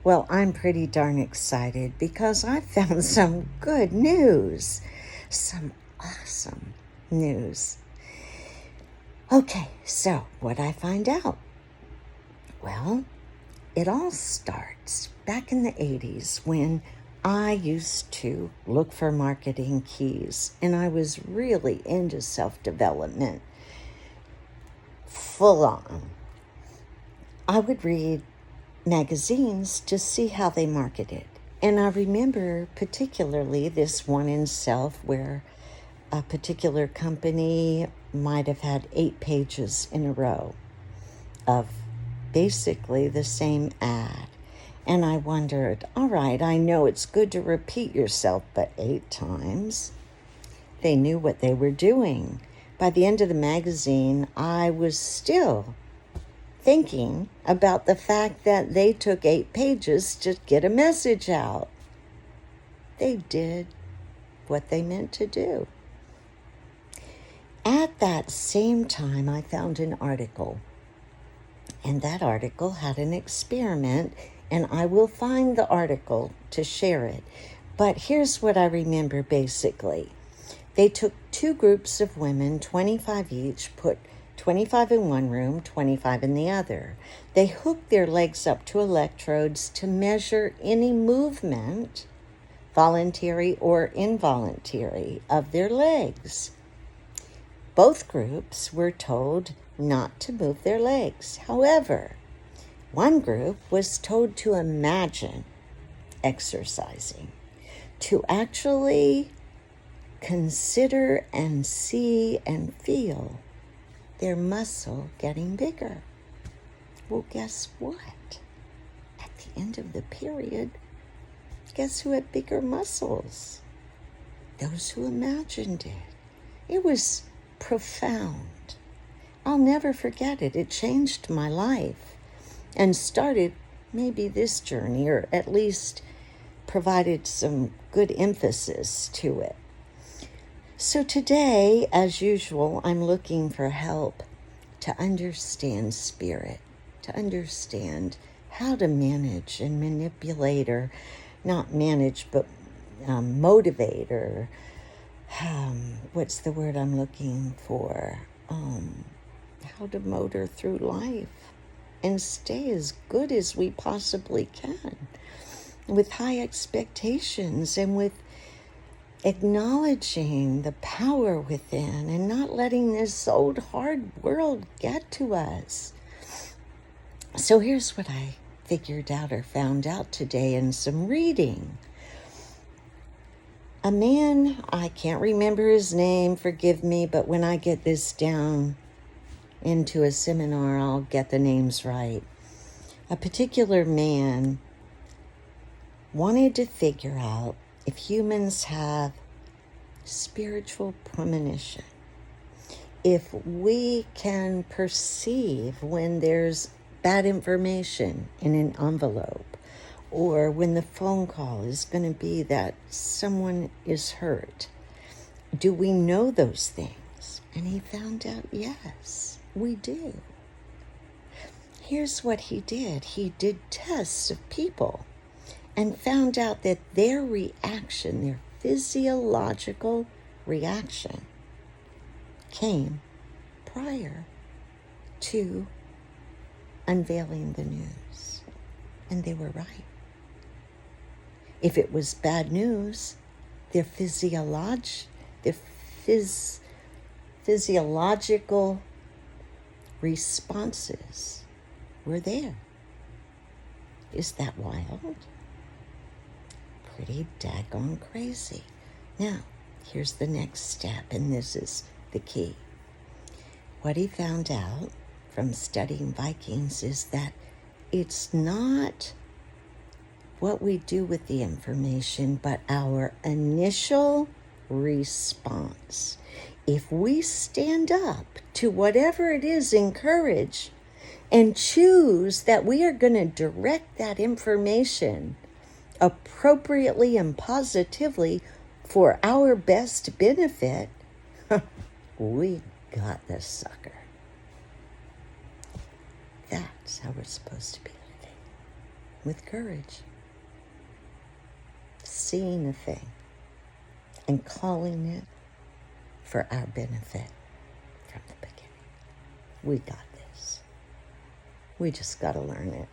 Well, I'm pretty darn excited because I found some good news. Some awesome news. Okay, so what'd I find out? Well, it all starts back in the 80s when I used to look for marketing keys and I was really into self-development, full on. I would read magazines to see how they marketed. And I remember particularly this one in Self where a particular company might have had 8 pages in a row of basically the same ad. And I wondered, all right, I know it's good to repeat yourself, but 8 times? They knew what they were doing. By the end of the magazine, I was still thinking about the fact that they took 8 pages to get a message out. They did what they meant to do. At that same time, I found an article, and that article had an experiment, and I will find the article to share it. But here's what I remember basically. They took 2 groups of women, 25 each, put 25 in one room, 25 in the other. They hooked their legs up to electrodes to measure any movement, voluntary or involuntary, of their legs. Both groups were told not to move their legs. However, one group was told to imagine exercising, to actually consider and see and feel their muscle getting bigger. Well, guess what? At the end of the period, guess who had bigger muscles? Those who imagined it. It was profound. I'll never forget it. It changed my life and started maybe this journey, or at least provided some good emphasis to it. So today, as usual, I'm looking for help to understand spirit, to understand how to manage and manipulate, or not manage, but motivate, or what's the word I'm looking for? How to motor through life and stay as good as we possibly can, with high expectations and with acknowledging the power within and not letting this old hard world get to us. So here's what I figured out or found out today in some reading. A man, I can't remember his name, forgive me, but when I get this down into a seminar, I'll get the names right. A particular man wanted to figure out if humans have spiritual premonition, if we can perceive when there's bad information in an envelope, or when the phone call is going to be that someone is hurt. Do we know those things? And he found out, yes, we do. Here's what he did. He did tests of people and found out that their reaction, their physiological reaction, came prior to unveiling the news. And they were right. If it was bad news, their physiological responses were there. Is that wild? Pretty daggone crazy. Now, here's the next step, and this is the key. What he found out from studying Vikings is that it's not what we do with the information, but our initial response. If we stand up to whatever it is in courage and choose that we are going to direct that information appropriately and positively for our best benefit, we got the sucker. That's how we're supposed to be living. with courage, seeing a thing and calling it for our benefit from the beginning. We got this. We just got to learn it.